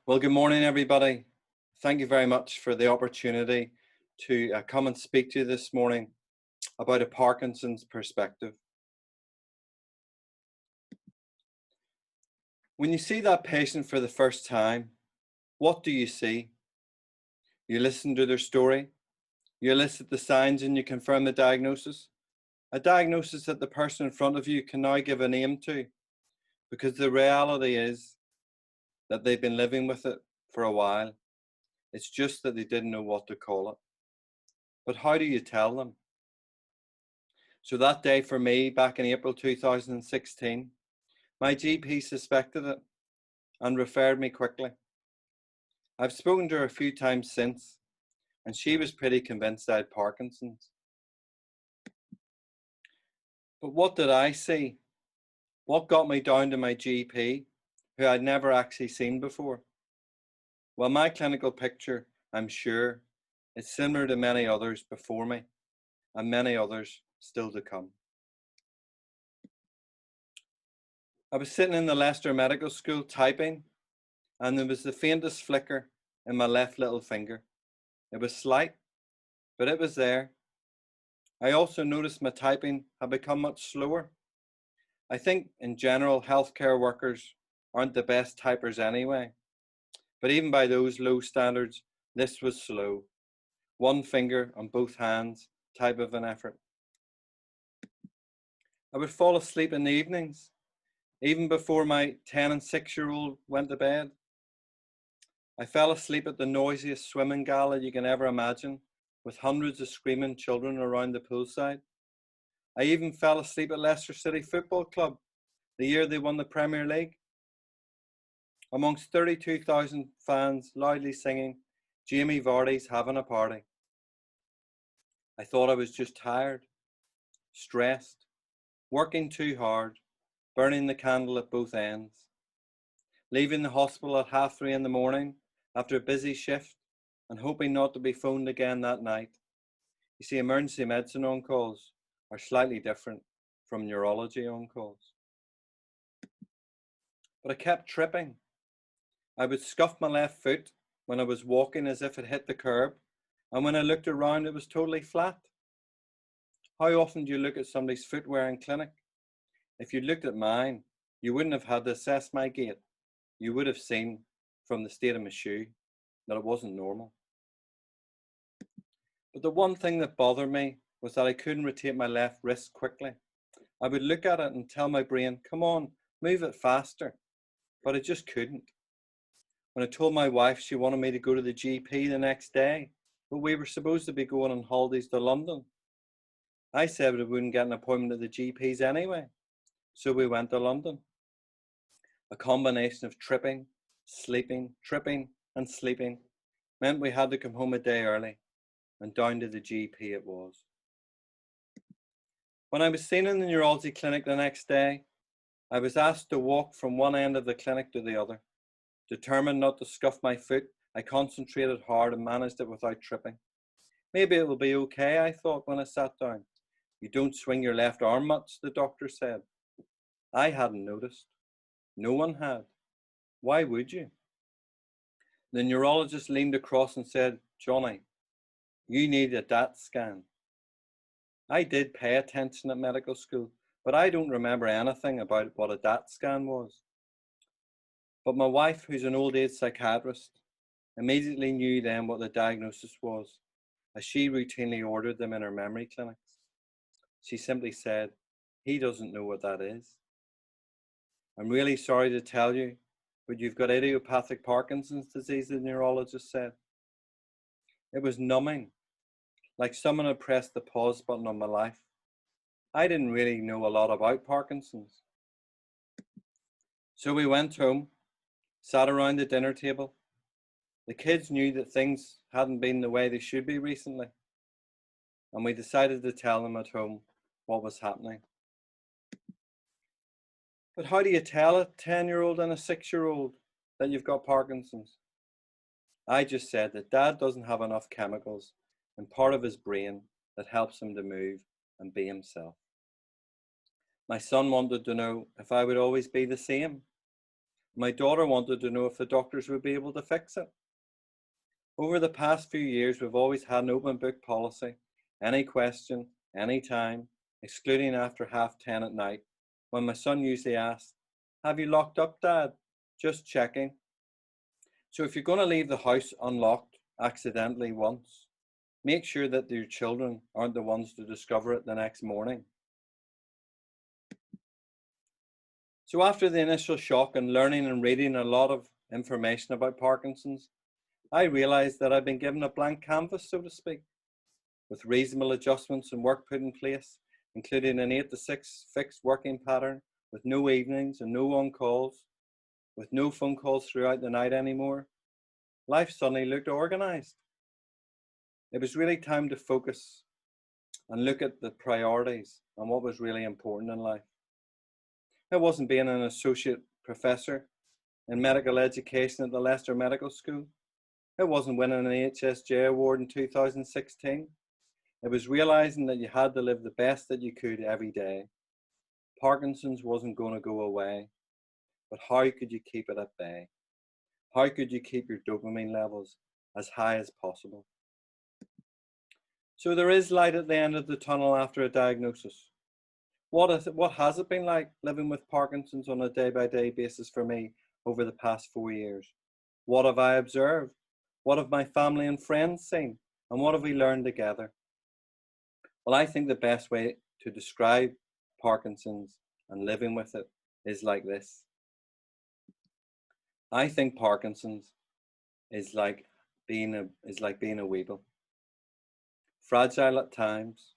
Well, good morning, everybody. Thank you very much for the opportunity to come and speak to you this morning about a Parkinson's perspective. When you see that patient for the first time, what do you see? You listen to their story, you elicit the signs, and you confirm the diagnosis. A diagnosis that the person in front of you can now give a name to, because the reality is that they've been living with it for a while. It's just that they didn't know what to call it. But how do you tell them? So that day for me, back in April 2016, my GP suspected it and referred me quickly. I've spoken to her a few times since, and she was pretty convinced I had Parkinson's. But what did I see? What got me down to my GP, who I'd never actually seen before? Well, my clinical picture, I'm sure, is similar to many others before me, and many others still to come. I was sitting in the Leicester Medical School typing, and there was the faintest flicker in my left little finger. It was slight, but it was there. I also noticed my typing had become much slower. I think in general, healthcare workers aren't the best typers anyway. But even by those low standards, this was slow. One finger on both hands type of an effort. I would fall asleep in the evenings, even before my 10 and 6-year-old went to bed. I fell asleep at the noisiest swimming gala you can ever imagine, with hundreds of screaming children around the poolside. I even fell asleep at Leicester City Football Club the year they won the Premier League, amongst 32,000 fans loudly singing, "Jamie Vardy's having a party." I thought I was just tired, stressed, working too hard, burning the candle at both ends, leaving the hospital at 3:30 in the morning after a busy shift and hoping not to be phoned again that night. You see, emergency medicine on-calls are slightly different from neurology on-calls. But I kept tripping. I would scuff my left foot when I was walking as if it hit the curb, and when I looked around, it was totally flat. How often do you look at somebody's footwear in clinic? If you looked at mine, you wouldn't have had to assess my gait. You would have seen from the state of my shoe that it wasn't normal. But the one thing that bothered me was that I couldn't rotate my left wrist quickly. I would look at it and tell my brain, come on, move it faster. But I just couldn't. When I told my wife she wanted me to go to the GP the next day, but we were supposed to be going on holidays to London, I said we wouldn't get an appointment at the GP's anyway. So we went to London. A combination of tripping, sleeping, tripping and sleeping meant we had to come home a day early, and down to the GP it was. When I was seen in the neurology clinic the next day, I was asked to walk from one end of the clinic to the other. Determined not to scuff my foot, I concentrated hard and managed it without tripping. Maybe it will be okay, I thought when I sat down. You don't swing your left arm much, the doctor said. I hadn't noticed. No one had. Why would you? The neurologist leaned across and said, Johnny, you need a DAT scan. I did pay attention at medical school, but I don't remember anything about what a DAT scan was. But my wife, who's an old age psychiatrist, immediately knew then what the diagnosis was, as she routinely ordered them in her memory clinics. She simply said, he doesn't know what that is. I'm really sorry to tell you, but you've got idiopathic Parkinson's disease, the neurologist said. It was numbing, like someone had pressed the pause button on my life. I didn't really know a lot about Parkinson's. So we went home, sat around the dinner table. The kids knew that things hadn't been the way they should be recently, and we decided to tell them at home what was happening. But how do you tell a 10-year-old and a 6-year-old that you've got Parkinson's? I just said that Dad doesn't have enough chemicals in part of his brain that helps him to move and be himself. My son wanted to know if I would always be the same. My daughter wanted to know if the doctors would be able to fix it. Over the past few years, we've always had an open book policy. Any question, any time, excluding after 10:30 at night, when my son usually asks, "Have you locked up, Dad?" Just checking. So if you're going to leave the house unlocked accidentally once, make sure that your children aren't the ones to discover it the next morning. So after the initial shock and learning and reading a lot of information about Parkinson's, I realized that I'd been given a blank canvas, so to speak, with reasonable adjustments and work put in place, including an 8 to 6 fixed working pattern with no evenings and no on-calls, with no phone calls throughout the night anymore. Life suddenly looked organized. It was really time to focus and look at the priorities and what was really important in life. It wasn't being an associate professor in medical education at the Leicester Medical School. It wasn't winning an HSJ award in 2016. It was realizing that you had to live the best that you could every day. Parkinson's wasn't going to go away, but how could you keep it at bay? How could you keep your dopamine levels as high as possible? So there is light at the end of the tunnel after a diagnosis. What has it been like living with Parkinson's on a day-by-day basis for me over the past 4 years? What have I observed? What have my family and friends seen? And what have we learned together? Well, I think the best way to describe Parkinson's and living with it is like this. I think Parkinson's is like being a weeble. Fragile at times,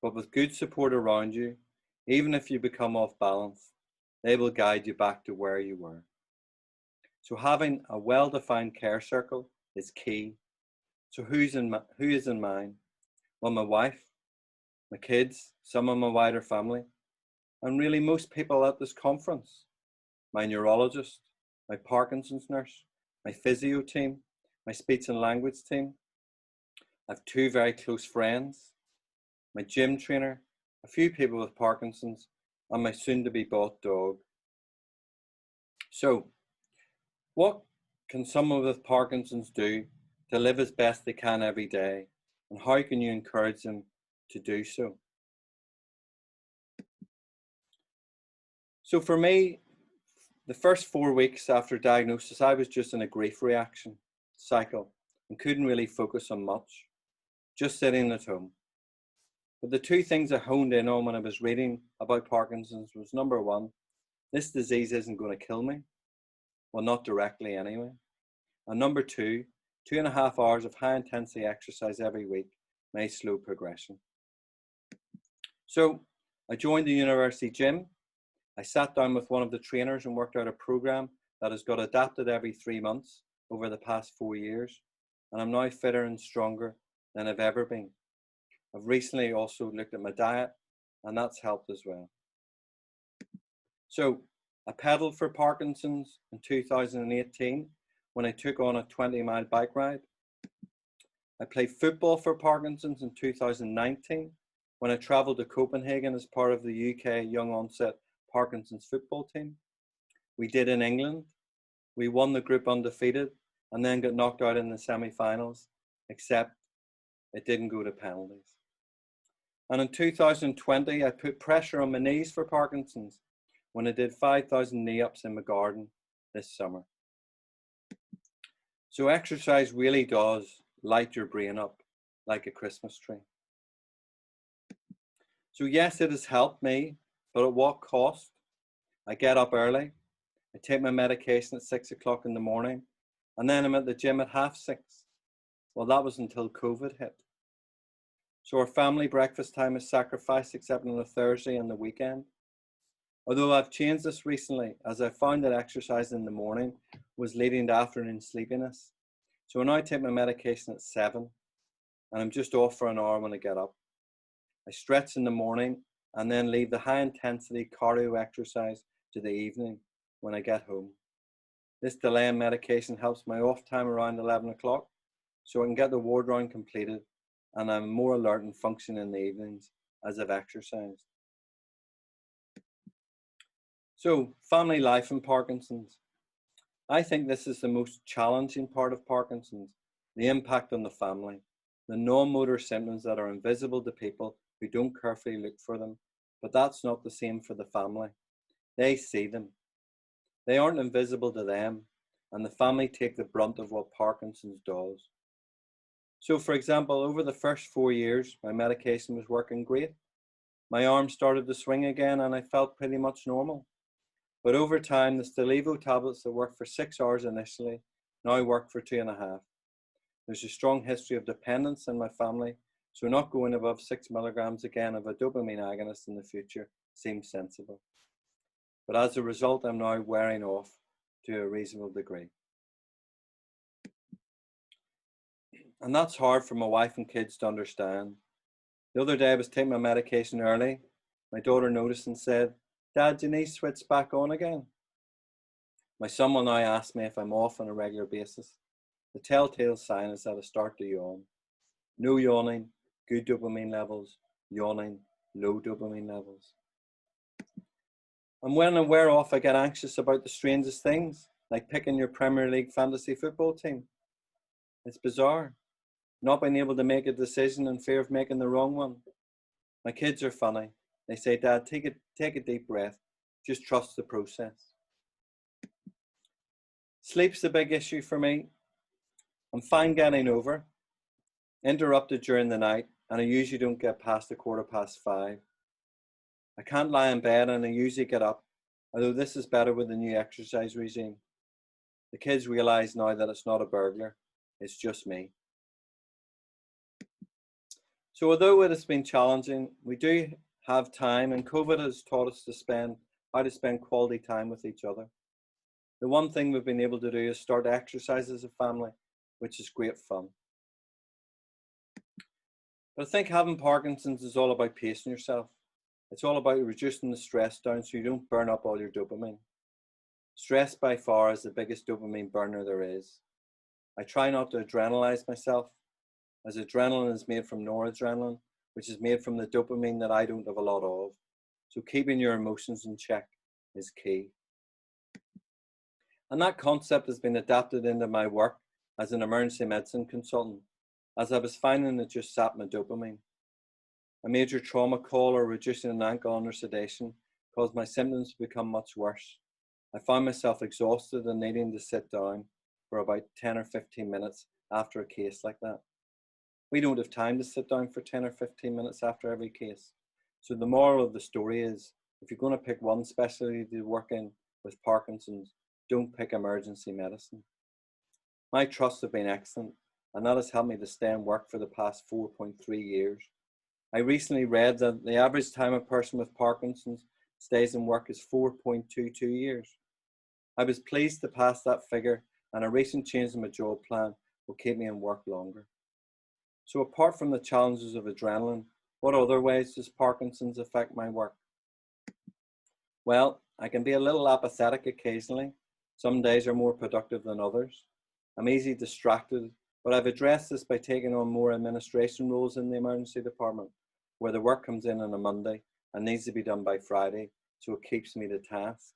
but with good support around you, even if you become off balance, they will guide you back to where you were. So having a well-defined care circle is key. So who is in mine? Well, my wife, my kids, some of my wider family, and really most people at this conference. My neurologist, my Parkinson's nurse, my physio team, my speech and language team. I have 2 very close friends, my gym trainer, a few people with Parkinson's, and my soon-to-be bought dog. So, what can someone with Parkinson's do to live as best they can every day, and how can you encourage them to do so? So for me, the first 4 weeks after diagnosis, I was just in a grief reaction cycle and couldn't really focus on much, just sitting at home. But the 2 things I honed in on when I was reading about Parkinson's was, number 1, this disease isn't going to kill me. Well, not directly anyway. And number 2, 2.5 hours of high intensity exercise every week may slow progression. So I joined the university gym. I sat down with one of the trainers and worked out a program that has got adapted every 3 months over the past 4 years. And I'm now fitter and stronger than I've ever been. I've recently also looked at my diet, and that's helped as well. So I pedaled for Parkinson's in 2018 when I took on a 20-mile bike ride. I played football for Parkinson's in 2019 when I travelled to Copenhagen as part of the UK Young Onset Parkinson's football team. We did in England. We won the group undefeated and then got knocked out in the semi-finals, except it didn't go to penalties. And in 2020, I put pressure on my knees for Parkinson's when I did 5,000 knee-ups in my garden this summer. So exercise really does light your brain up like a Christmas tree. So yes, it has helped me, but at what cost? I get up early, I take my medication at 6 o'clock in the morning, and then I'm at the gym at 6:30. Well, that was until COVID hit. So our family breakfast time is sacrificed except on a Thursday and the weekend. Although I've changed this recently, as I found that exercise in the morning was leading to afternoon sleepiness. So I now take my medication at 7, and I'm just off for an hour when I get up. I stretch in the morning and then leave the high intensity cardio exercise to the evening when I get home. This delay in medication helps my off time around 11 o'clock, so I can get the ward round completed, and I'm more alert and function in the evenings as I've exercised. So, family life in Parkinson's. I think this is the most challenging part of Parkinson's, the impact on the family, the non-motor symptoms that are invisible to people who don't carefully look for them. But that's not the same for the family. They see them. They aren't invisible to them, and the family take the brunt of what Parkinson's does. So, for example, over the first 4 years, my medication was working great. My arm started to swing again, and I felt pretty much normal. But over time, the Stalevo tablets that worked for 6 hours initially now work for 2.5. There's a strong history of dependence in my family, so not going above 6 milligrams again of a dopamine agonist in the future seems sensible. But as a result, I'm now wearing off to a reasonable degree. And that's hard for my wife and kids to understand. The other day I was taking my medication early. My daughter noticed and said, "Dad, your knee switched back on again." My son will now ask me if I'm off on a regular basis. The telltale sign is that I start to yawn. No yawning, good dopamine levels. Yawning, low dopamine levels. And when I wear off, I get anxious about the strangest things, like picking your Premier League fantasy football team. It's bizarre. Not being able to make a decision in fear of making the wrong one. My kids are funny. They say, "Dad, take a deep breath. Just trust the process." Sleep's a big issue for me. I'm fine getting over. Interrupted during the night, and I usually don't get past 5:15. I can't lie in bed, and I usually get up, although this is better with the new exercise regime. The kids realize now that it's not a burglar, it's just me. So although it has been challenging, we do have time, and COVID has taught us how to spend quality time with each other. The one thing we've been able to do is start exercise as a family, which is great fun. But I think having Parkinson's is all about pacing yourself. It's all about reducing the stress down so you don't burn up all your dopamine. Stress by far is the biggest dopamine burner there is. I try not to adrenalize myself, as adrenaline is made from noradrenaline, which is made from the dopamine that I don't have a lot of. So keeping your emotions in check is key. And that concept has been adapted into my work as an emergency medicine consultant, as I was finding it just sapped my dopamine. A major trauma call or reducing an ankle under sedation caused my symptoms to become much worse. I found myself exhausted and needing to sit down for about 10 or 15 minutes after a case like that. We don't have time to sit down for 10 or 15 minutes after every case. So the moral of the story is, if you're going to pick one specialty to work in with Parkinson's, don't pick emergency medicine. My trusts have been excellent, and that has helped me to stay in work for the past 4.3 years. I recently read that the average time a person with Parkinson's stays in work is 4.22 years. I was pleased to pass that figure, and a recent change in my job plan will keep me in work longer. So apart from the challenges of adrenaline, what other ways does Parkinson's affect my work? Well, I can be a little apathetic occasionally. Some days are more productive than others. I'm easily distracted, but I've addressed this by taking on more administration roles in the emergency department, where the work comes in on a Monday and needs to be done by Friday, so it keeps me to task.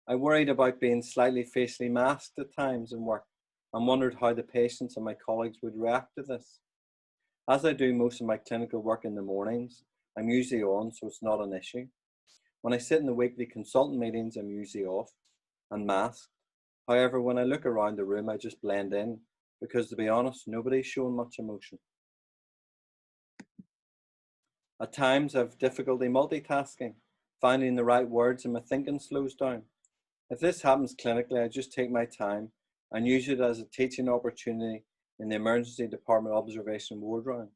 I worried about being slightly facially masked at times in work and wondered how the patients and my colleagues would react to this. As I do most of my clinical work in the mornings, I'm usually on, so it's not an issue. When I sit in the weekly consultant meetings, I'm usually off and masked. However, when I look around the room, I just blend in because, to be honest, nobody's showing much emotion. At times, I have difficulty multitasking, finding the right words, and my thinking slows down. If this happens clinically, I just take my time and use it as a teaching opportunity in the emergency department observation ward round.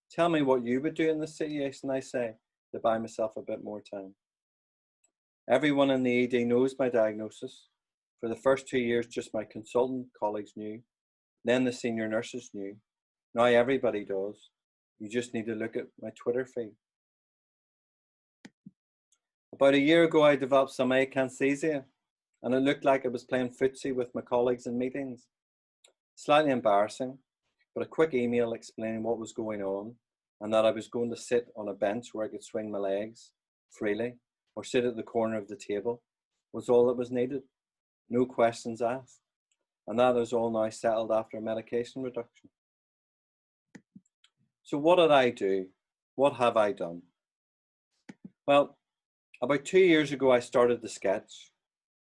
Tell me what you would do in this situation, I say, to buy myself a bit more time. Everyone in the ED knows my diagnosis. For the first 2 years, just my consultant colleagues knew. Then the senior nurses knew. Now everybody does. You just need to look at my Twitter feed. About a year ago, I developed some akathisia, and it looked like I was playing footsie with my colleagues in meetings. Slightly embarrassing, but a quick email explaining what was going on and that I was going to sit on a bench where I could swing my legs freely or sit at the corner of the table was all that was needed. no questions asked. And that is all now settled after medication reduction. So what did I do? What have I done? Well, about 2 years ago, I started the sketch,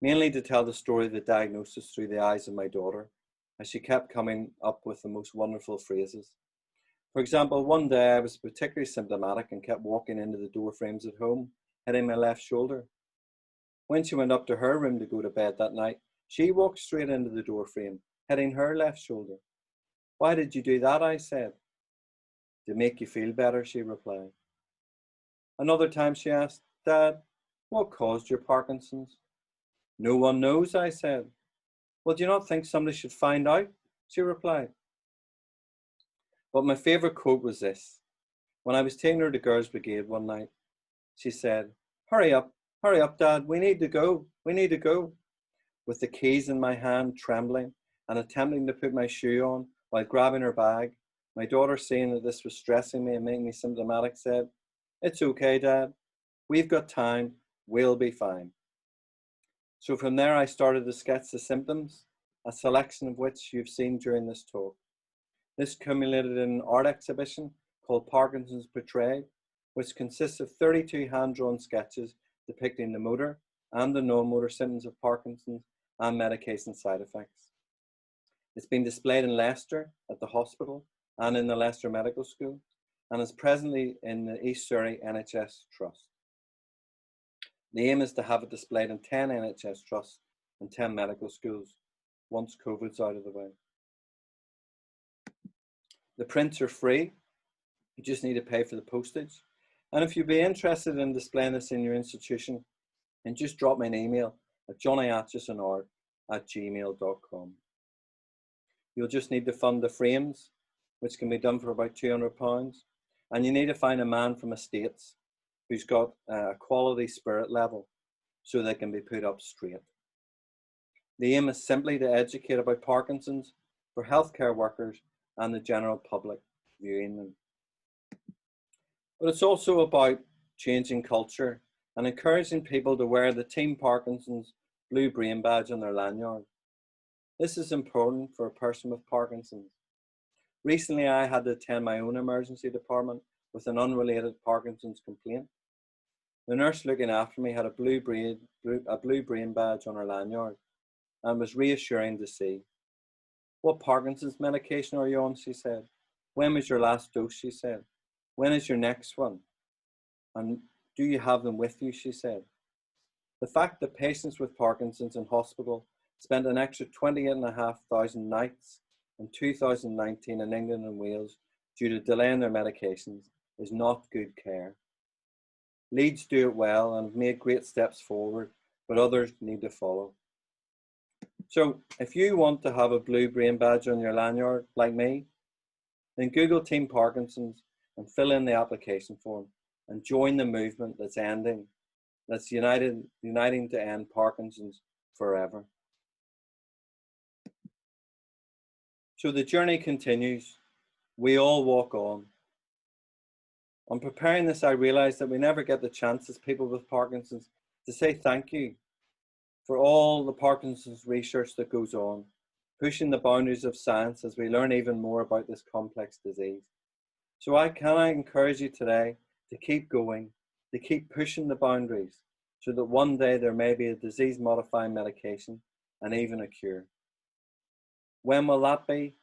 mainly to tell the story of the diagnosis through the eyes of my daughter, as she kept coming up with the most wonderful phrases. For example, one day I was particularly symptomatic and kept walking into the door frames at home, hitting my left shoulder. When she went up to her room to go to bed that night, she walked straight into the door frame, hitting her left shoulder. Why did you do that? I said. To make you feel better, she replied. Another time she asked, Dad, what caused your Parkinson's? No one knows, I said. Well, do you not think somebody should find out? She replied. But my favourite quote was this. When I was taking her to Girls' Brigade one night, she said, hurry up, Dad, we need to go, we need to go. With the keys in my hand, trembling and attempting to put my shoe on while grabbing her bag, my daughter, seeing that this was stressing me and making me symptomatic, said, it's okay, Dad, we've got time, we'll be fine. So from there I started to sketch the symptoms, a selection of which you've seen during this talk. This culminated in an art exhibition called Parkinsons Portray, which consists of 32 hand-drawn sketches depicting the motor and the non-motor symptoms of Parkinson's and medication side effects. It's been displayed in Leicester at the hospital and in the Leicester Medical School, and is presently in the East Surrey NHS Trust. The aim is to have it displayed in 10 NHS trusts and 10 medical schools once COVID's out of the way. The prints are free, you just need to pay for the postage. And if you'd be interested in displaying this in your institution, then just drop me an email at johnnyatchisonart@gmail.com. You'll just need to fund the frames, which can be done for about £200. And you need to find a man from the States who's got a quality spirit level so they can be put up straight. The aim is simply to educate about Parkinson's for healthcare workers and the general public viewing them. But it's also about changing culture and encouraging people to wear the Team Parkinson's blue brain badge on their lanyard. This is important for a person with Parkinson's. Recently, I had to attend my own emergency department with an unrelated Parkinson's complaint. The nurse looking after me had a blue brain badge on her lanyard and was reassuring to see. What Parkinson's medication are you on? She said. When was your last dose? She said. When is your next one? And do you have them with you? She said. The fact that patients with Parkinson's in hospital spent an extra 28,500 nights in 2019 in England and Wales due to delaying their medications is not good care. Leeds do it well and have made great steps forward, but others need to follow. So if you want to have a blue brain badge on your lanyard, like me, then Google Team Parkinson's and fill in the application form and join the movement that's uniting to end Parkinson's forever. So the journey continues. We all walk on. On preparing this, I realized that we never get the chance as people with Parkinson's to say thank you for all the Parkinson's research that goes on, pushing the boundaries of science as we learn even more about this complex disease. So I encourage you today to keep going, to keep pushing the boundaries so that one day there may be a disease-modifying medication and even a cure. When will that be?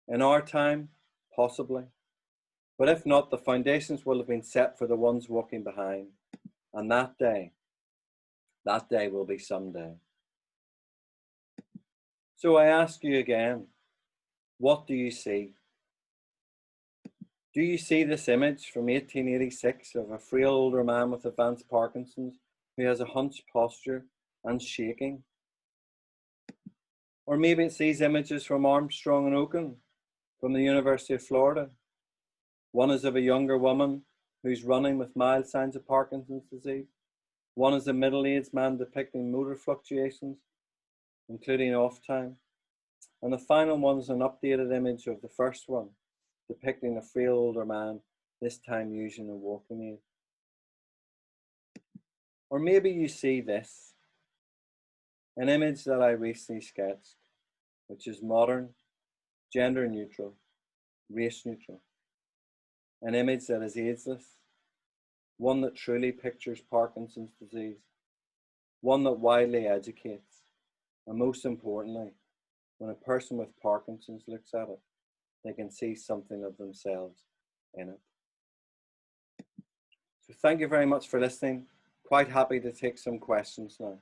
In our time? Possibly. But if not, the foundations will have been set for the ones walking behind. And that day will be someday. So I ask you again, what do you see? Do you see this image from 1886 of a frail older man with advanced Parkinson's who has a hunched posture and shaking? Or maybe it's these images from Armstrong and Oaken from the University of Florida. One is of a younger woman who's running with mild signs of Parkinson's disease. One is a middle-aged man depicting motor fluctuations, including off time. And the final one is an updated image of the first one, depicting a frail older man, this time using a walking aid. Or maybe you see this, An image that I recently sketched, which is modern, gender neutral, race neutral. An image that is ageless, one that truly pictures Parkinson's disease, one that widely educates, and most importantly, when a person with Parkinson's looks at it, they can see something of themselves in it. So thank you very much for listening. Quite happy to take some questions now.